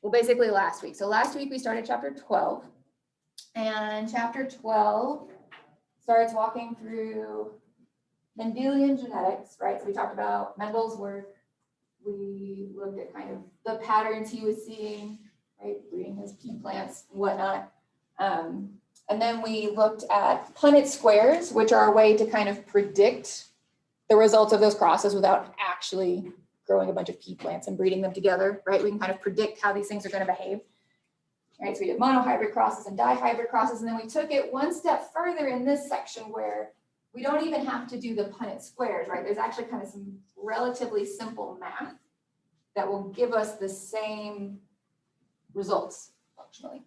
Well, basically last week. So last week we started chapter 12, and chapter 12 starts walking through Mendelian genetics, right? So we talked about Mendel's work. We looked at kind of the patterns he was seeing, right? Breeding his pea plants and whatnot. And then we looked at Punnett squares, which are a way to kind of predict the results of those crosses without actually growing a bunch of pea plants and breeding them together, right? We can kind of predict how these things are going to behave. Right, so we did monohybrid crosses and dihybrid crosses, and then we took it one step further in this section where we don't even have to do the Punnett squares, right? There's actually kind of some relatively simple math that will give us the same results functionally,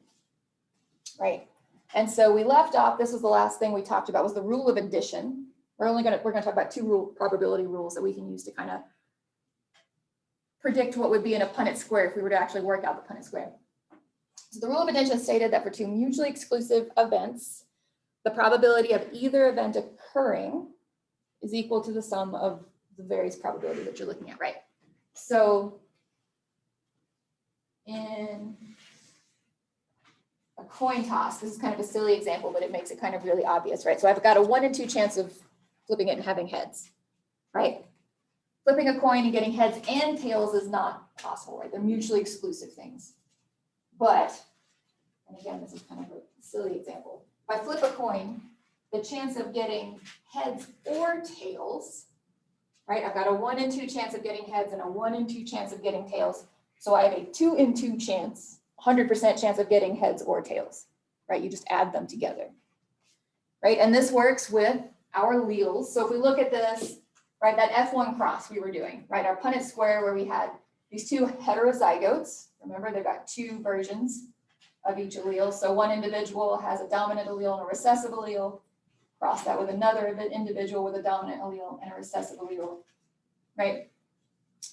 right? And so we left off, this was the last thing we talked about, was the rule of addition. We're gonna talk about two probability rules that we can use to kind of predict what would be in a Punnett square if we were to actually work out the Punnett square. So the rule of addition stated that for two mutually exclusive events, the probability of either event occurring is equal to the sum of the various probability that you're looking at, right? So in a coin toss, this is kind of a silly example, but it makes it kind of really obvious, right? So I've got a 1 in 2 chance of flipping it and having heads, right? Flipping a coin and getting heads and tails is not possible, right? They're mutually exclusive things. But, and again, this is kind of a silly example. If I flip a coin, the chance of getting heads or tails, right? I've got a 1 in 2 chance of getting heads and a 1 in 2 chance of getting tails. So I have a 2 in 2 chance, 100% chance of getting heads or tails, right? You just add them together, right? And this works with our alleles. So if we look at this, right, that F1 cross we were doing, right? Our Punnett square where we had these two heterozygotes. Remember, they've got two versions of each allele. So one individual has a dominant allele and a recessive allele. Cross that with another individual with a dominant allele and a recessive allele, right?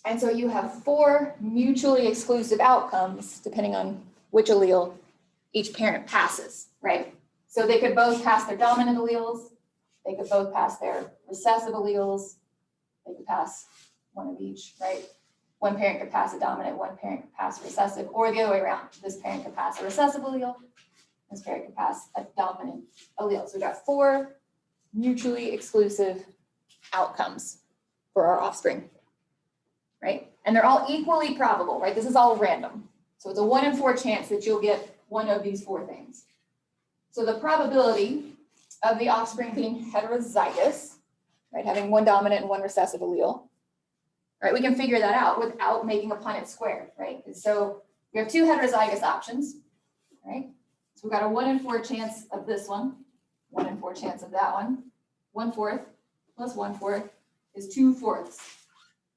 And so you have 4 mutually exclusive outcomes depending on which allele each parent passes, right? So they could both pass their dominant alleles. They could both pass their recessive alleles. They could pass one of each, right? One parent could pass a dominant, one parent could pass a recessive, or the other way around. This parent could pass a recessive allele, this parent could pass a dominant allele. So we've got 4 mutually exclusive outcomes for our offspring, right? And they're all equally probable, right? This is all random. So it's a 1 in 4 chance that you'll get one of these 4 things. So the probability of the offspring being heterozygous, right, having one dominant and one recessive allele, right, we can figure that out without making a Punnett square, right? And so we have 2 heterozygous options, right? So we've got a 1 in 4 chance of this one, 1 in 4 chance of that one. 1/4 plus 1/4 is 2/4.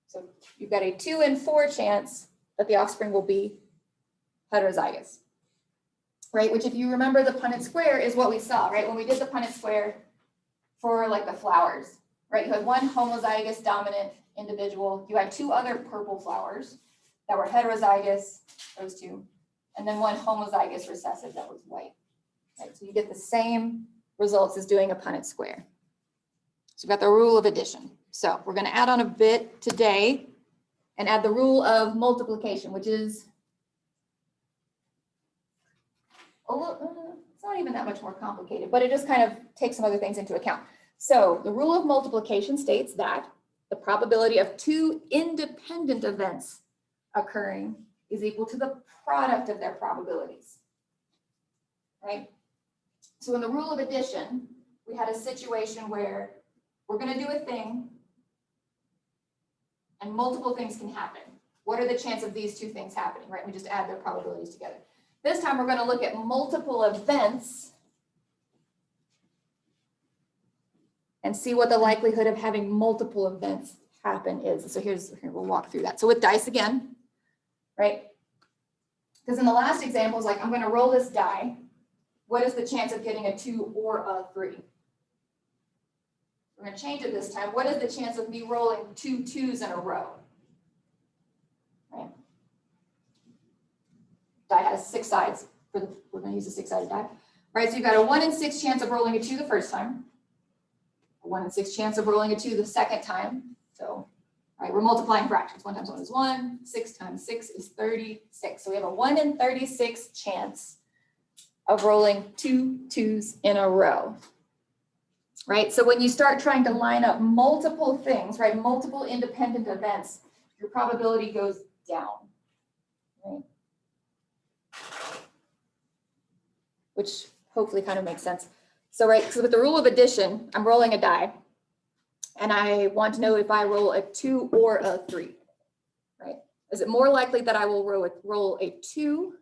So you've got a 2 in 4 chance that the offspring will be heterozygous, right? Which, if you remember, the Punnett square is what we saw, right? When we did the Punnett square for like the flowers, right? You had one homozygous dominant individual. You had 2 other purple flowers that were heterozygous, those 2, and then one homozygous recessive that was white, right? So you get the same results as doing a Punnett square. So we've got the rule of addition. So we're going to add on a bit today and add the rule of multiplication, which is it's not even that much more complicated, but it just kind of takes some other things into account. So the rule of multiplication states that the probability of 2 independent events occurring is equal to the product of their probabilities, right? So in the rule of addition, we had a situation where we're going to do a thing and multiple things can happen. What are the chances of these 2 things happening, right? We just add their probabilities together. This time we're going to look at multiple events and see what the likelihood of having multiple events happen is. So here we'll walk through that. So with dice again, right? Because in the last example, it's like I'm going to roll this die. What is the chance of getting a 2 or a 3? We're going to change it this time. What is the chance of me rolling 2 2s in a row? Right? Die has 6 sides. We're going to use a 6-sided die. Right, so you've got a 1 in 6 chance of rolling a 2 the first time, a 1 in 6 chance of rolling a 2 the second time. So All right, we're multiplying fractions. 1 times 1 is 1, 6 times 6 is 36. So we have a 1 in 36 chance of rolling 2 2s in a row. Right, so when you start trying to line up multiple things, right, multiple independent events, your probability goes down, right? Which hopefully kind of makes sense. So, right, so with the rule of addition, I'm rolling a die, and I want to know if I roll a 2 or a 3, right? Is it more likely that I will roll a 2,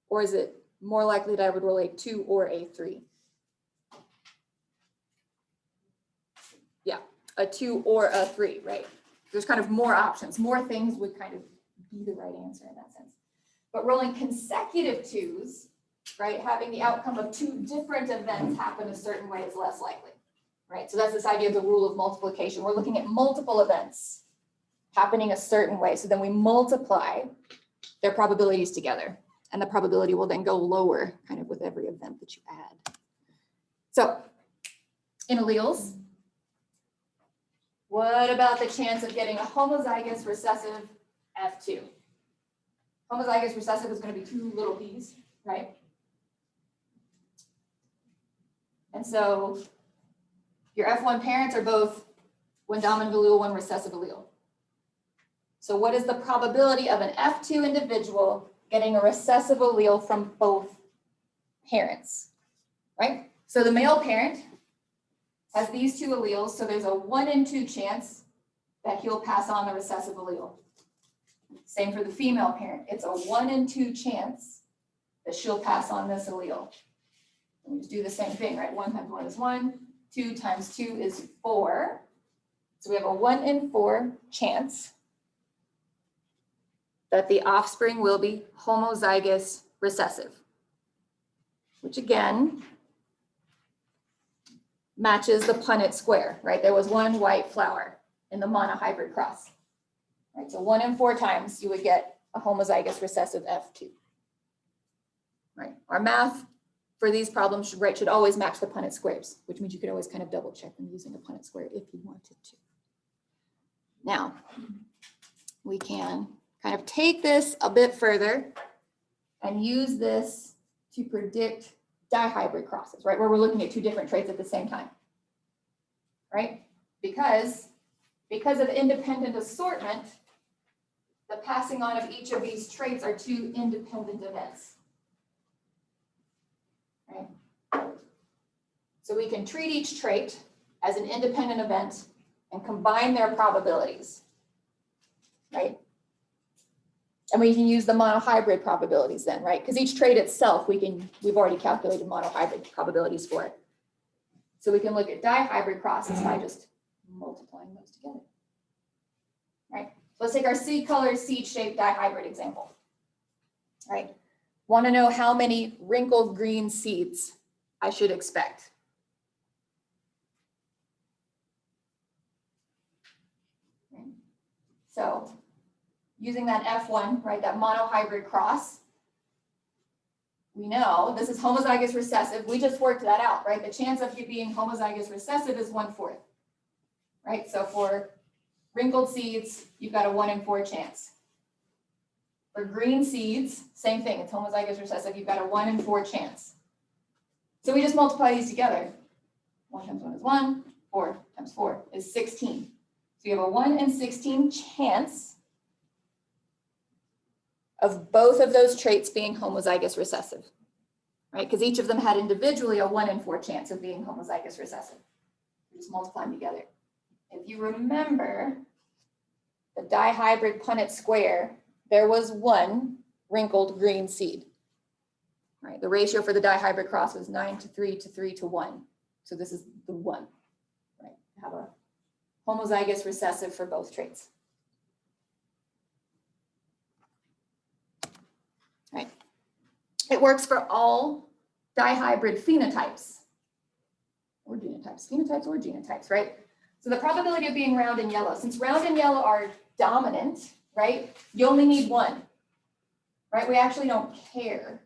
or is it more likely that I would roll a 2 or a 3? Yeah, a 2 or a 3, right? There's kind of more options. More things would kind of be the right answer in that sense. But rolling consecutive 2s, right, having the outcome of 2 different events happen a certain way is less likely, right? So that's this idea of the rule of multiplication. We're looking at multiple events happening a certain way. So then we multiply their probabilities together, and the probability will then go lower kind of with every event that you add. So in alleles, what about the chance of getting a homozygous recessive F2? Homozygous recessive is going to be 2 little p's, right? And so your F1 parents are both 1 dominant allele, 1 recessive allele. So what is the probability of an F2 individual getting a recessive allele from both parents, right? So the male parent has these 2 alleles, so there's a 1 in 2 chance that he'll pass on the recessive allele. Same for the female parent. It's a 1 in 2 chance that she'll pass on this allele. And we just do the same thing, right? 1 times 1 is 1, 2 times 2 is 4. So we have a 1 in 4 chance that the offspring will be homozygous recessive, which again matches the Punnett square, right? There was 1 white flower in the monohybrid cross, right? So 1 in 4 times you would get a homozygous recessive F2, right? Our math for these problems should always match the Punnett squares, which means you could always kind of double check them using a Punnett square if you wanted to. Now, we can kind of take this a bit further and use this to predict dihybrid crosses, right? Where we're looking at 2 different traits at the same time, right? Because of independent assortment, the passing on of each of these traits are 2 independent events, right? So we can treat each trait as an independent event and combine their probabilities, right? And we can use the monohybrid probabilities then, right? Because each trait itself, we've already calculated monohybrid probabilities for it. So we can look at dihybrid crosses by just multiplying those together, right? So let's take our seed-colored, seed-shaped dihybrid example, right? Want to know how many wrinkled green seeds I should expect. Okay. So using that F1, right, that monohybrid cross, we know this is homozygous recessive. We just worked that out, right? The chance of you being homozygous recessive is 1/4, right? So for wrinkled seeds, you've got a 1 in 4 chance. For green seeds, same thing. It's homozygous recessive. You've got a 1 in 4 chance. So we just multiply these together. 1 times 1 is 1. 4 times 4 is 16. So you have a 1 in 16 chance of both of those traits being homozygous recessive, right? Because each of them had individually a 1 in 4 chance of being homozygous recessive. We just multiply them together. If you remember the dihybrid Punnett square, there was 1 wrinkled green seed, right? The ratio for the dihybrid cross was 9:3 to 3:1. So this is the 1, right? Have a homozygous recessive for both traits. Right. It works for all dihybrid phenotypes or genotypes, right? So the probability of being round and yellow, since round and yellow are dominant, right? You only need 1, right? We actually don't care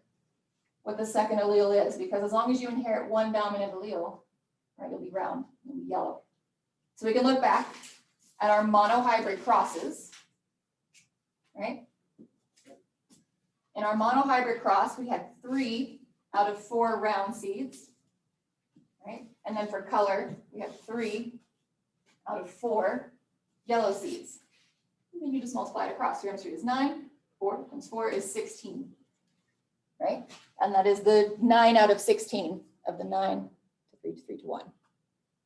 what the second allele is because as long as you inherit 1 dominant allele, right, you'll be round, you'll be yellow. So we can look back at our monohybrid crosses, right? In our monohybrid cross, we had 3 out of 4 round seeds, right? And then for color, we have 3 out of 4 yellow seeds. And then you just multiply it across. 3 times 3 is 9, 4 times 4 is 16, right? And that is the 9 out of 16 of the 9 to 3 to 3 to 1,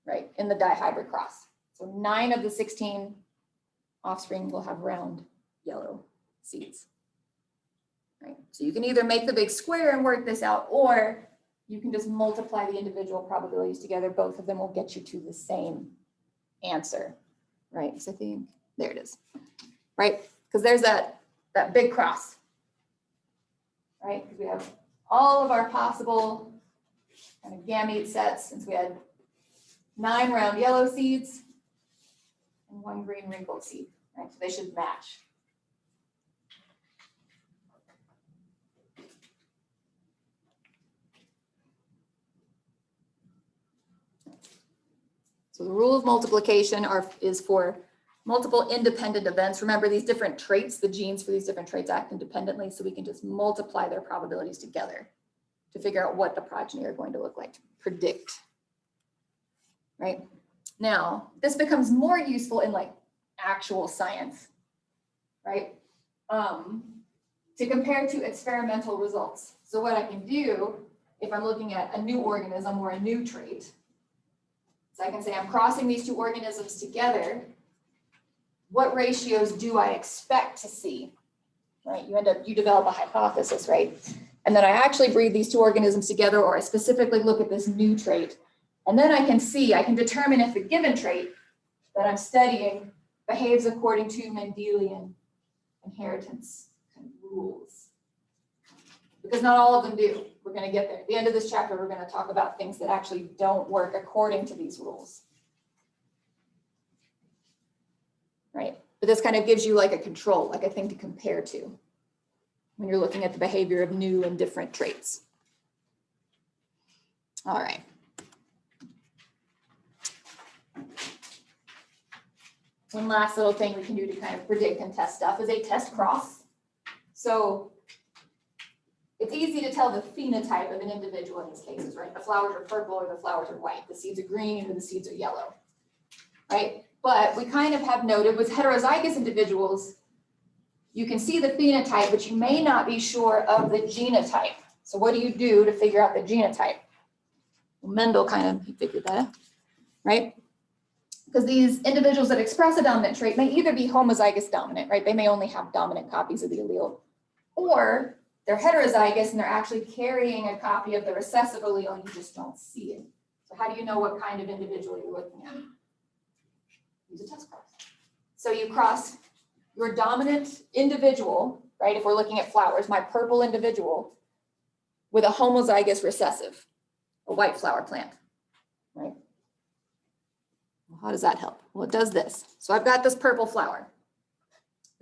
right? In the dihybrid cross. So 9 of the 16 offspring will have round yellow seeds, right? So you can either make the big square and work this out, or you can just multiply the individual probabilities together. Both of them will get you to the same answer, right? So I think, there it is, right? Because there's that big cross, right? Because we have all of our possible kind of gamete sets, since we had 9 round yellow seeds and 1 green wrinkled seed, right? So they should match. So the rule of multiplication is for multiple independent events. Remember, these different traits, the genes for these different traits act independently, so we can just multiply their probabilities together to figure out what the progeny are going to look like, to predict, right? Now, this becomes more useful in like actual science, right? To compare to experimental results. So what I can do, if I'm looking at a new organism or a new trait, so I can say I'm crossing these 2 organisms together. What ratios do I expect to see? Right? You develop a hypothesis, right? And then I actually breed these 2 organisms together, or I specifically look at this new trait. And then I can determine if the given trait that I'm studying behaves according to Mendelian inheritance rules. Because not all of them do. We're going to get there. At the end of this chapter, we're going to talk about things that actually don't work according to these rules. Right? But this kind of gives you like a control, like a thing to compare to when you're looking at the behavior of new and different traits. All right. One last little thing we can do to kind of predict and test stuff is a test cross. So it's easy to tell the phenotype of an individual in these cases, right? The flowers are purple or the flowers are white. The seeds are green or the seeds are yellow, right? But we kind of have noted with heterozygous individuals, you can see the phenotype, but you may not be sure of the genotype. So what do you do to figure out the genotype? Well, Mendel he figured that out, right? Because these individuals that express a dominant trait may either be homozygous dominant, right? They may only have dominant copies of the allele, or they're heterozygous and they're actually carrying a copy of the recessive allele and you just don't see it. So how do you know what kind of individual you're looking at? Use a test cross. So you cross your dominant individual, right? If we're looking at flowers, my purple individual with a homozygous recessive, a white flower plant, right? Well, how does that help? Well, it does this. So I've got this purple flower.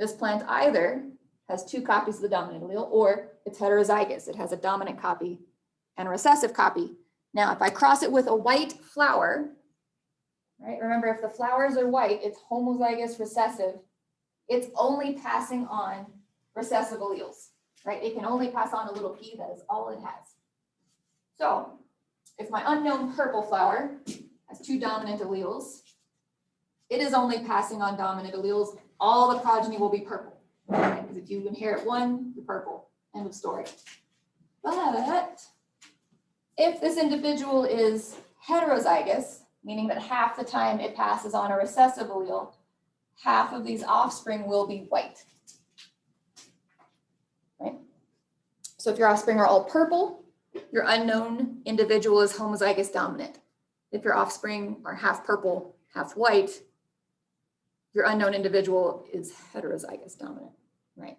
This plant either has 2 copies of the dominant allele, or it's heterozygous. It has a dominant copy and a recessive copy. Now, if I cross it with a white flower, right? Remember, if the flowers are white, it's homozygous recessive. It's only passing on recessive alleles, right? It can only pass on a little p, that is all it has. So if my unknown purple flower has 2 dominant alleles, it is only passing on dominant alleles. All the progeny will be purple. Right? Because if you inherit 1, you're purple. End of story. But if this individual is heterozygous, meaning that half the time it passes on a recessive allele, half of these offspring will be white. Right? So if your offspring are all purple, your unknown individual is homozygous dominant. If your offspring are half purple, half white, your unknown individual is heterozygous dominant, right?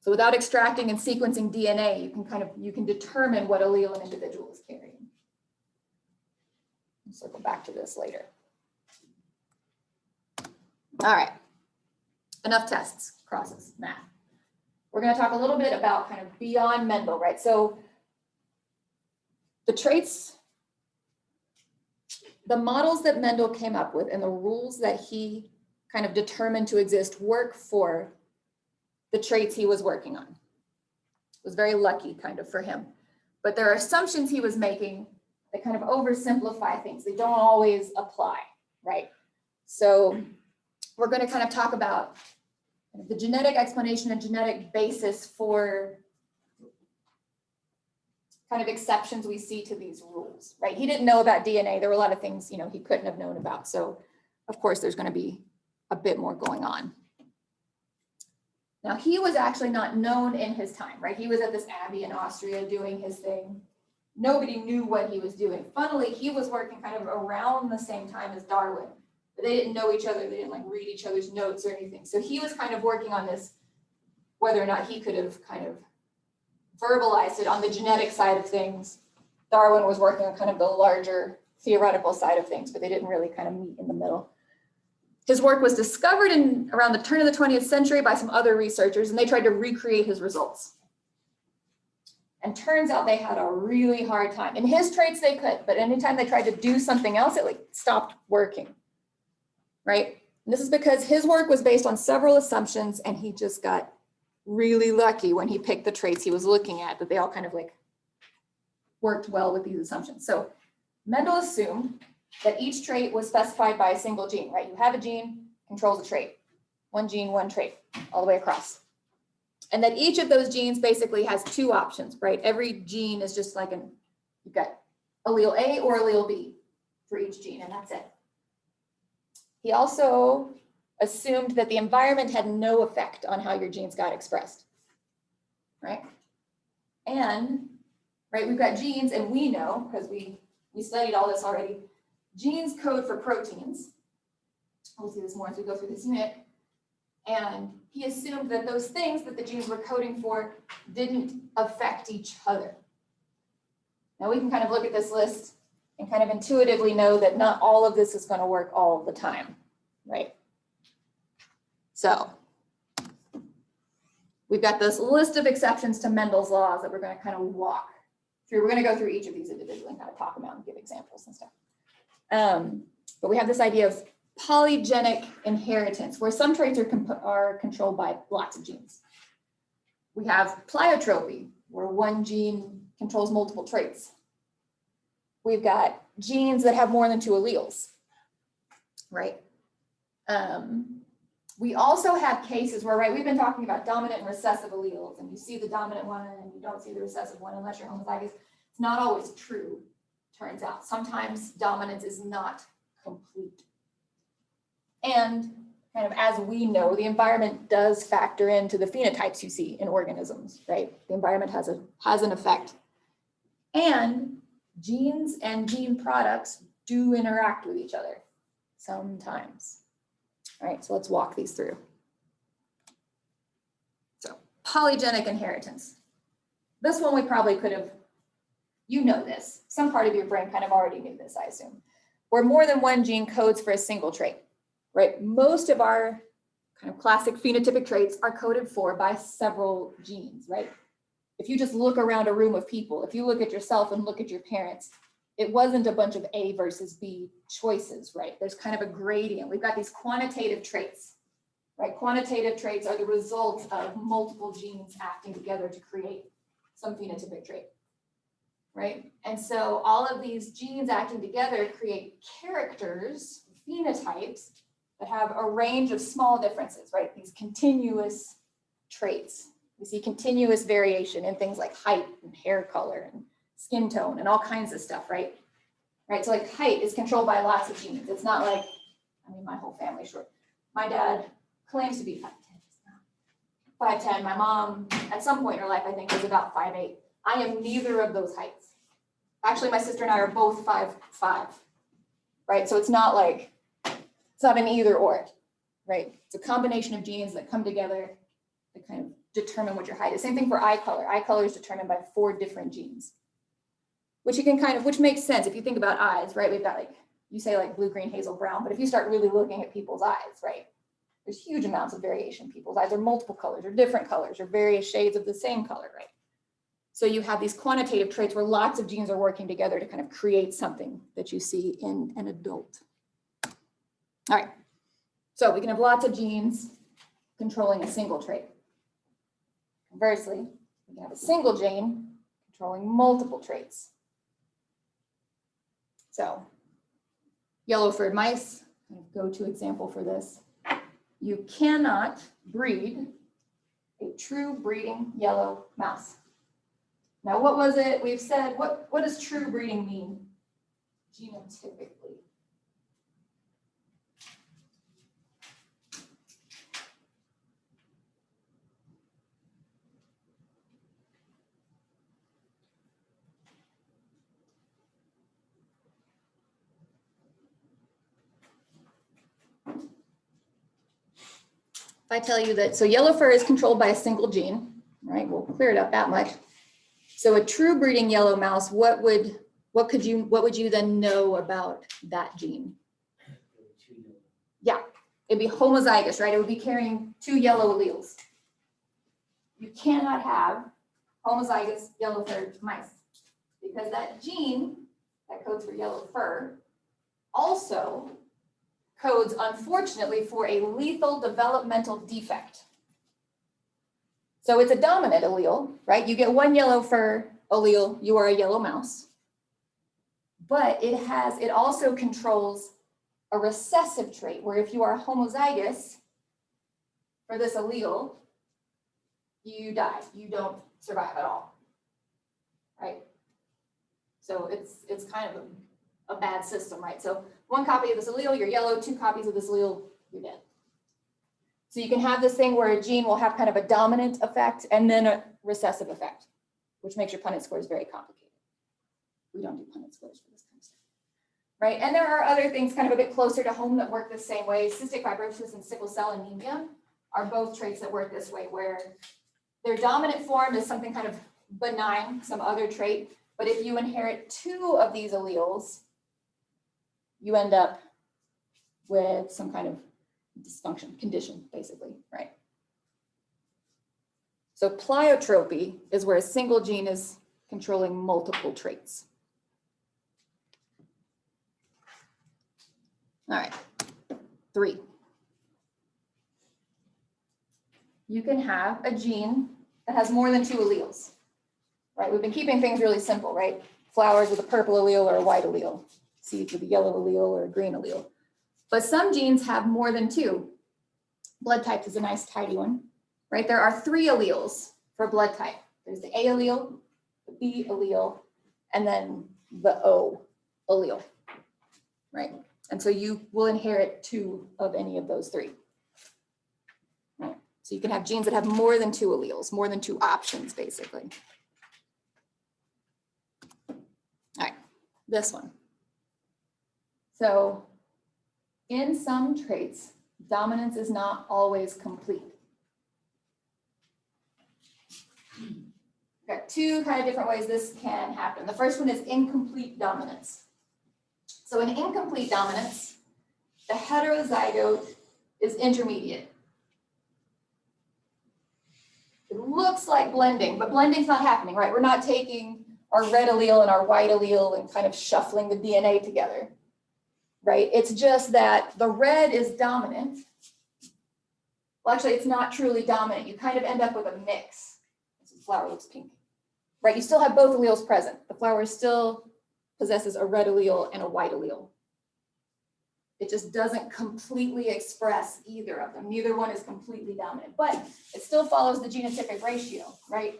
So without extracting and sequencing DNA, you can determine what allele an individual is carrying. I'll circle back to this later. All right, enough tests, crosses, math. We're going to talk a little bit about kind of beyond Mendel, right? So the traits the models that Mendel came up with and the rules that he kind of determined to exist work for the traits he was working on. It was very lucky kind of for him. But there are assumptions he was making that kind of oversimplify things. They don't always apply, right? So we're going to kind of talk about the genetic explanation and genetic basis for kind of exceptions we see to these rules, right? He didn't know about DNA. There were a lot of things, you know, he couldn't have known about. So of course, there's going to be a bit more going on. Now, he was actually not known in his time, right? He was at this abbey in Austria doing his thing. Nobody knew what he was doing. Funnily, he was working kind of around the same time as Darwin, but they didn't know each other. They didn't like read each other's notes or anything. So he was kind of working on this, whether or not he could have kind of verbalized it on the genetic side of things. Darwin was working on kind of the larger theoretical side of things, but they didn't really kind of meet in the middle. His work was discovered in around the turn of the 20th century by some other researchers, and they tried to recreate his results. And turns out they had a really hard time. In his traits, they could, but anytime they tried to do something else, it like stopped working, right? And this is because his work was based on several assumptions, and he just got really lucky when he picked the traits he was looking at, that they all kind of like worked well with these assumptions. So Mendel assumed that each trait was specified by a single gene, right? You have a gene, controls a trait. One gene, one trait, all the way across. And that each of those genes basically has two options, right? Every gene is just like you've got allele A or allele B for each gene, and that's it. He also assumed that the environment had no effect on how your genes got expressed, right? And, right, we've got genes, and we know, because we studied all this already, genes code for proteins. We'll see this more as we go through this unit. And he assumed that those things that the genes were coding for didn't affect each other. Now we can kind of look at this list and kind of intuitively know that not all of this is going to work all of the time, right? So we've got this list of exceptions to Mendel's laws that we're going to kind of walk through. We're going to go through each of these individually and kind of talk about and give examples and stuff. But we have this idea of polygenic inheritance, where some traits are controlled by lots of genes. We have pleiotropy, where one gene controls multiple traits. We've got genes that have more than two alleles, right? We also have cases where, right, we've been talking about dominant and recessive alleles, and you see the dominant one and you don't see the recessive one unless you're homozygous. It's not always true, turns out. Sometimes dominance is not complete. And kind of as we know, the environment does factor into the phenotypes you see in organisms, right? The environment has an effect. And genes and gene products do interact with each other sometimes. All right, so let's walk these through. So polygenic inheritance. This one we probably could have, you know this. Some part of your brain kind of already knew this, I assume. Where more than one gene codes for a single trait. Right, most of our kind of classic phenotypic traits are coded for by several genes, right? If you just look around a room of people, if you look at yourself and look at your parents, it wasn't a bunch of A versus B choices, right? There's kind of a gradient. We've got these quantitative traits, right? Quantitative traits are the result of multiple genes acting together to create some phenotypic trait, right? And so all of these genes acting together create characters, phenotypes, that have a range of small differences, right? These continuous traits. We see continuous variation in things like height and hair color and skin tone and all kinds of stuff, right? Right, so like height is controlled by lots of genes. It's not like, I mean, my whole family's short. My dad claims to be 5'10". 5'10". My mom, at some point in her life, I think was about 5'8". I am neither of those heights. Actually, my sister and I are both 5'5", right? So it's not like, it's not an either or, right? It's a combination of genes that come together to kind of determine what your height is. Same thing for eye color. Eye color is determined by 4 different genes, which you can kind of, which makes sense if you think about eyes, right? We've got like, you say like blue, green, hazel, brown, but if you start really looking at people's eyes, right? There's huge amounts of variation. People's eyes are multiple colors or different colors or various shades of the same color, right? So you have these quantitative traits where lots of genes are working together to kind of create something that you see in an adult. All right, so we can have lots of genes controlling a single trait. Conversely, we can have a single gene controlling multiple traits. So yellow-furred mice, go-to example for this. You cannot breed a true breeding yellow mouse. Now, what was it? We've said, what does true breeding mean genotypically? If I tell you that, so yellow fur is controlled by a single gene, right? We'll clear it up that much. So a true breeding yellow mouse, what would you then know about that gene? Yeah, it'd be homozygous, right? It would be carrying 2 yellow alleles. You cannot have homozygous yellow-furred mice because that gene that codes for yellow fur also codes, unfortunately, for a lethal developmental defect. So it's a dominant allele, right? You get 1 yellow fur allele, you are a yellow mouse. But it also controls a recessive trait where if you are homozygous for this allele, you die. You don't survive at all, right? So it's kind of a bad system, right? So 1 copy of this allele, you're yellow, 2 copies of this allele, you're dead. So you can have this thing where a gene will have kind of a dominant effect and then a recessive effect, which makes your Punnett scores very complicated. We don't do Punnett scores for this kind of stuff, right? And there are other things kind of a bit closer to home that work the same way. Cystic fibrosis and sickle cell anemia are both traits that work this way, where their dominant form is something kind of benign, some other trait, but if you inherit 2 of these alleles, you end up with some kind of dysfunction, condition, basically, right? So pleiotropy is where a single gene is controlling multiple traits. All right, 3. You can have a gene that has more than 2 alleles, right? We've been keeping things really simple, right? Flowers with a purple allele or a white allele, seeds with a yellow allele or a green allele. But some genes have more than 2. Blood type is a nice tidy one, right? There are 3 alleles for blood type. There's the A allele, the B allele, and then the O allele, right? And so you will inherit 2 of any of those 3. Right? So you can have genes that have more than 2 alleles, more than 2 options, basically. All right, this one. So in some traits, dominance is not always complete. We've got 2 kind of different ways this can happen. The first one is incomplete dominance. So in incomplete dominance, the heterozygote is intermediate. It looks like blending, but blending's not happening, right? We're not taking our red allele and our white allele and kind of shuffling the DNA together. Right? It's just that the red is dominant. Well, actually, it's not truly dominant. You kind of end up with a mix. This flower looks pink. Right? You still have both alleles present. The flower still possesses a red allele and a white allele. It just doesn't completely express either of them. Neither one is completely dominant, but it still follows the genotypic ratio, right?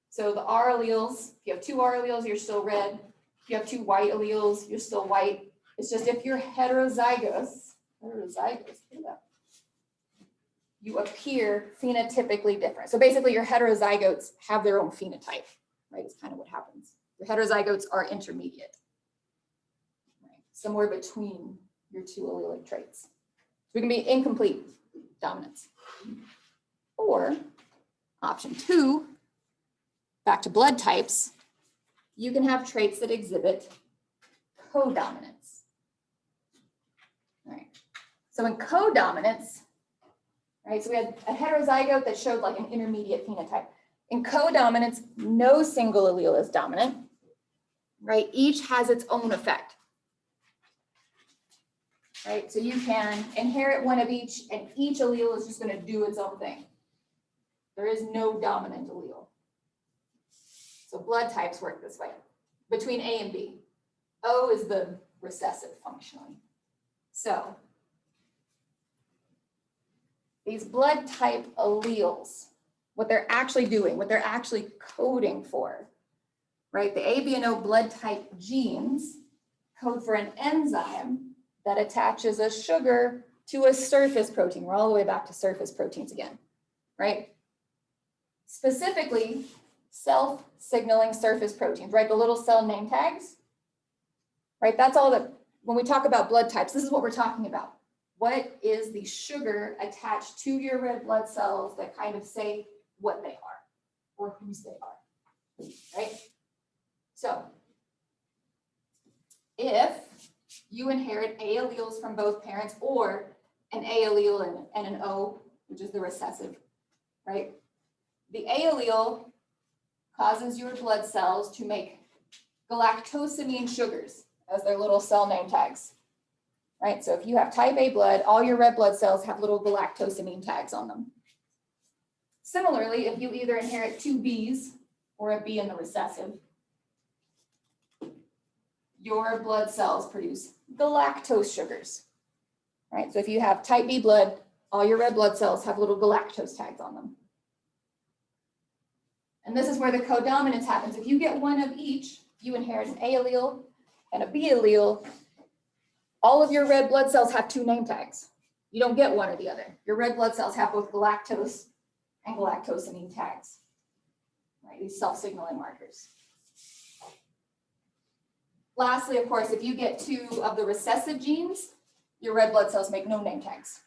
So the R alleles, if you have 2 R alleles, you're still red. If you have 2 white alleles, you're still white. It's just if you're heterozygous, you appear phenotypically different. So basically your heterozygotes have their own phenotype, right? It's kind of what happens. Your heterozygotes are intermediate, right? Somewhere between your 2 allelic traits. So we can be incomplete dominance. Or option 2, back to blood types, you can have traits that exhibit codominance. Right. So in codominance, right, so we had a heterozygote that showed like an intermediate phenotype. In codominance, no single allele is dominant, right? Each has its own effect, right? So you can inherit one of each, and each allele is just going to do its own thing. There is no dominant allele. So blood types work this way, between A and B. O is the recessive functionally. So these blood type alleles, what they're actually doing, what they're actually coding for, right? The A, B, and O blood type genes code for an enzyme that attaches a sugar to a surface protein. We're all the way back to surface proteins again, right? Specifically, self-signaling surface proteins, right? The little cell name tags, right? That's all that, when we talk about blood types, this is what we're talking about. What is the sugar attached to your red blood cells that kind of say what they are or whose they are, right? So if you inherit A alleles from both parents or an A allele and an O, which is the recessive, right? The A allele causes your blood cells to make galactosamine sugars as their little cell name tags, right? So if you have type A blood, all your red blood cells have little galactosamine tags on them. Similarly, if you either inherit two Bs or a B in the recessive, your blood cells produce galactose sugars, right? So if you have type B blood, all your red blood cells have little galactose tags on them. And this is where the codominance happens. If you get one of each, you inherit an A allele and a B allele, all of your red blood cells have two name tags. You don't get one or the other. Your red blood cells have both galactose and galactosamine tags, right? These self-signaling markers. Lastly, of course, if you get two of the recessive genes, your red blood cells make no name tags,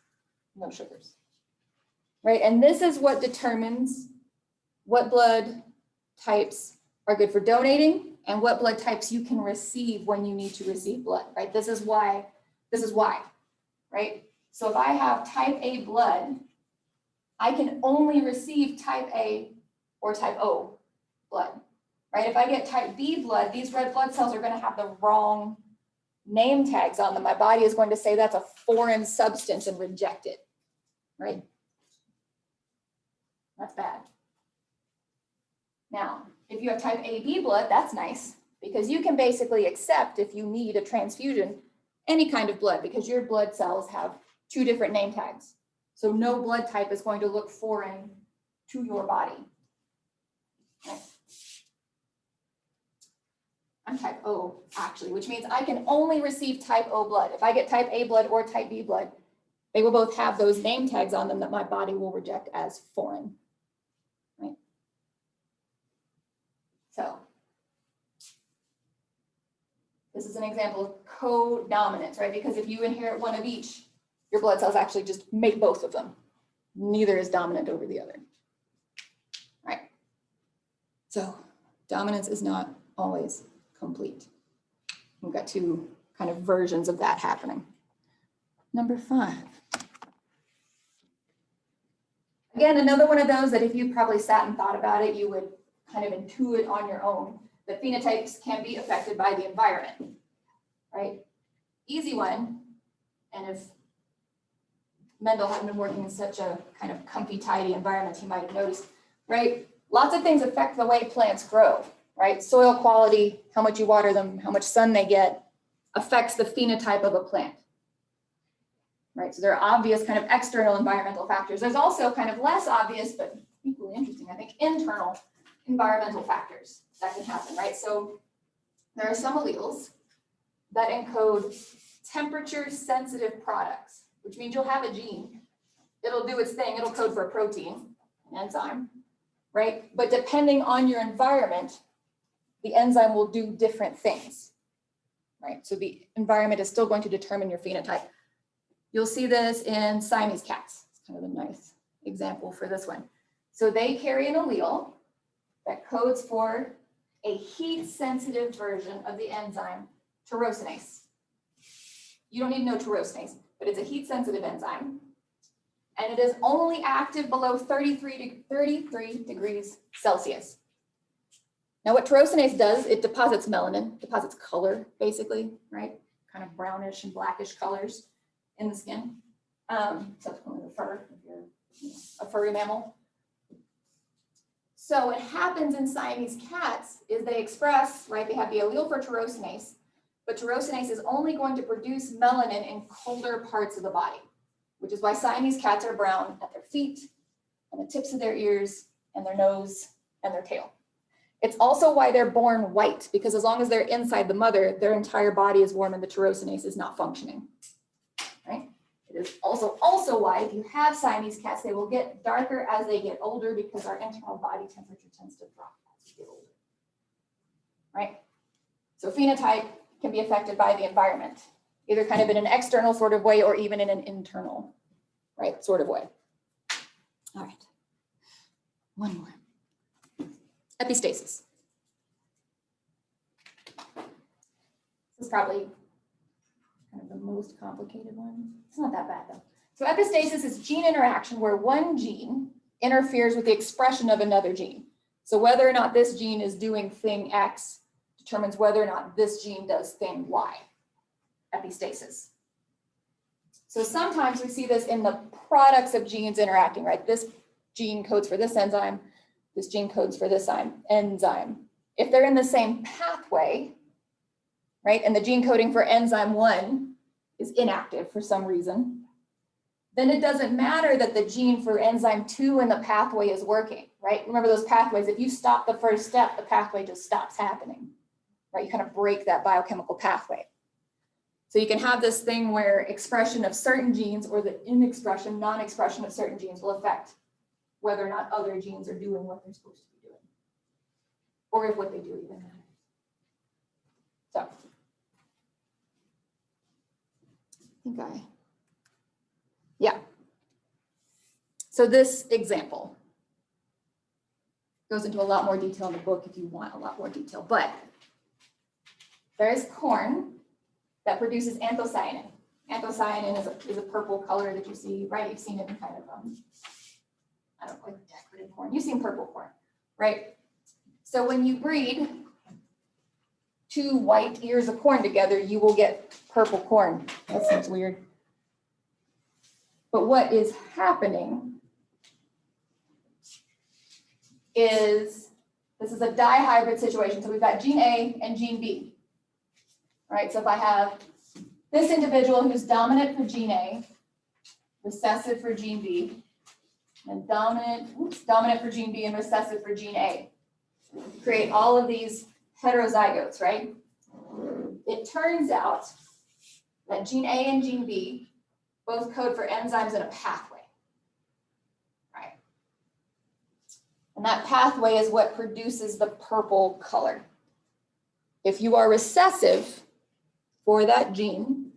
no sugars, right? And this is what determines what blood types are good for donating and what blood types you can receive when you need to receive blood, right? This is why, right? So if I have type A blood, I can only receive type A or type O blood, right? If I get type B blood, these red blood cells are going to have the wrong name tags on them. My body is going to say that's a foreign substance and reject it, right? That's bad. Now, if you have type AB blood, that's nice because you can basically accept if you need a transfusion, any kind of blood, because your blood cells have two different name tags. So no blood type is going to look foreign to your body. Okay. I'm type O, actually, which means I can only receive type O blood. If I get type A blood or type B blood, they will both have those name tags on them that my body will reject as foreign. Right? So this is an example of codominance, right? Because if you inherit one of each, your blood cells actually just make both of them. Neither is dominant over the other. Right? So dominance is not always complete. We've got two kind of versions of that happening. Number 5. Again, another one of those that if you probably sat and thought about it, you would kind of intuit on your own that phenotypes can be affected by the environment, right? Easy one, and if Mendel hadn't been working in such a kind of comfy, tidy environment, he might have noticed, right? Lots of things affect the way plants grow, right? Soil quality, how much you water them, how much sun they get, affects the phenotype of a plant, right? So there are obvious kind of external environmental factors. There's also kind of less obvious, but equally interesting, I think, internal environmental factors that can happen, right? So there are some alleles that encode temperature-sensitive products, which means you'll have a gene. It'll do its thing. It'll code for a protein, an enzyme, right? But depending on your environment, the enzyme will do different things, right? So the environment is still going to determine your phenotype. You'll see this in Siamese cats. It's kind of a nice example for this one. So they carry an allele that codes for a heat-sensitive version of the enzyme tyrosinase. You don't need to know tyrosinase, but it's a heat-sensitive enzyme. and it is only active below 33 degrees Celsius. Now what tyrosinase does, it deposits melanin, deposits color, basically, right? Kind of brownish and blackish colors in the skin, subsequently the fur, if you're a furry mammal. So what happens in Siamese cats is they express, right, they have the allele for tyrosinase, but tyrosinase is only going to produce melanin in colder parts of the body, which is why Siamese cats are brown at their feet, and the tips of their ears, and their nose, and their tail. It's also why they're born white, because as long as they're inside the mother, their entire body is warm and the tyrosinase is not functioning, right? It is also why if you have Siamese cats, they will get darker as they get older because our internal body temperature tends to drop as we get older, right? So phenotype can be affected by the environment, either kind of in an external sort of way or even in an internal, right, sort of way. All right, one more. Epistasis. This is probably kind of the most complicated one. It's not that bad though. So epistasis is gene interaction where one gene interferes with the expression of another gene. So whether or not this gene is doing thing X determines whether or not this gene does thing Y. Epistasis. So sometimes we see this in the products of genes interacting, right? This gene codes for this enzyme, this gene codes for this enzyme. If they're in the same pathway, right, and the gene coding for enzyme 1 is inactive for some reason, then it doesn't matter that the gene for enzyme 2 in the pathway is working, right? Remember those pathways, if you stop the first step, the pathway just stops happening, right? You kind of break that biochemical pathway. So you can have this thing where expression of certain genes or the inexpression, non-expression of certain genes will affect whether or not other genes are doing what they're supposed to be doing, or if what they do even matters. So, yeah. So this example goes into a lot more detail in the book if you want a lot more detail, but there's corn that produces anthocyanin. Anthocyanin is a purple color that you see, right? You've seen it in kind of, I don't know, like decorative corn. You've seen purple corn, right? So when you breed 2 white ears of corn together, you will get purple corn. That seems weird. But what is happening is, this is a dihybrid situation. So we've got gene A and gene B, right? So if I have this individual who's dominant for gene A, recessive for gene B, and dominant for gene B and recessive for gene A, create all of these heterozygotes, right? It turns out that gene A and gene B both code for enzymes in a pathway, right? And that pathway is what produces the purple color. If you are recessive for that gene,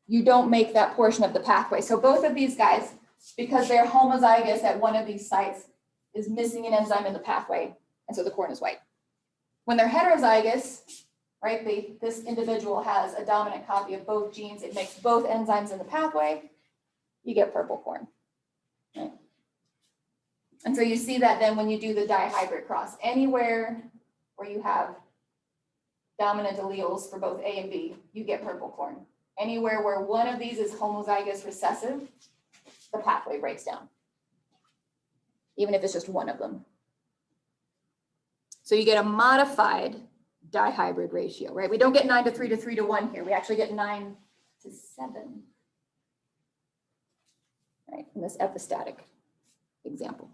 you don't make that portion of the pathway. So both of these guys, because they're homozygous at one of these sites, is missing an enzyme in the pathway, and so the corn is white. When they're heterozygous, right, this individual has a dominant copy of both genes, it makes both enzymes in the pathway, you get purple corn, right? And so you see that then when you do the dihybrid cross, anywhere where you have dominant alleles for both A and B, you get purple corn. Anywhere where one of these is homozygous recessive, the pathway breaks down, even if it's just one of them. So you get a modified dihybrid ratio, right? We don't get 9 to 3 to 3 to 1 here. We actually get 9 to 7, right, in this epistatic example.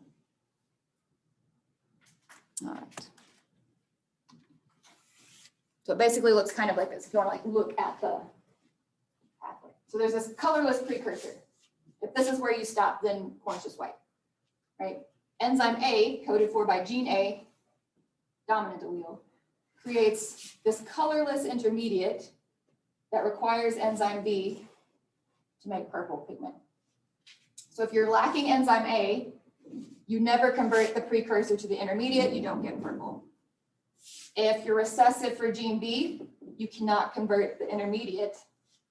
All right. So it basically looks kind of like this, if you want to like look at the pathway. So there's this colorless precursor. If this is where you stop, then corn's just white, right? Enzyme A, coded for by gene A, dominant allele, creates this colorless intermediate that requires enzyme B to make purple pigment. So if you're lacking enzyme A, you never convert the precursor to the intermediate, you don't get purple. If you're recessive for gene B, you cannot convert the intermediate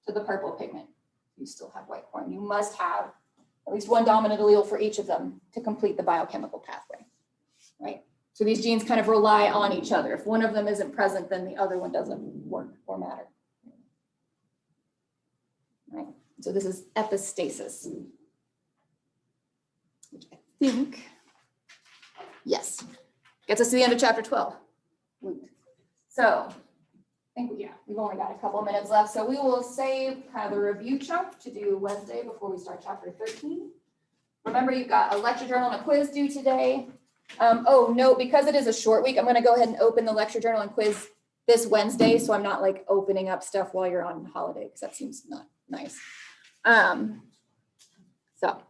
to the purple pigment. You still have white corn. You must have at least one dominant allele for each of them to complete the biochemical pathway, right? So these genes kind of rely on each other. If one of them isn't present, then the other one doesn't work or matter. Right? So this is epistasis, which I think, yes, gets us to the end of chapter 12. So I think, yeah, we've only got a couple of minutes left. So we will save kind of the review chunk to do Wednesday before we start chapter 13. Remember, you've got a lecture journal and a quiz due today. Oh, no, because it is a short week, I'm going to go ahead and open the lecture journal and quiz this Wednesday. So I'm not like opening up stuff while you're on holiday, because that seems not nice. So.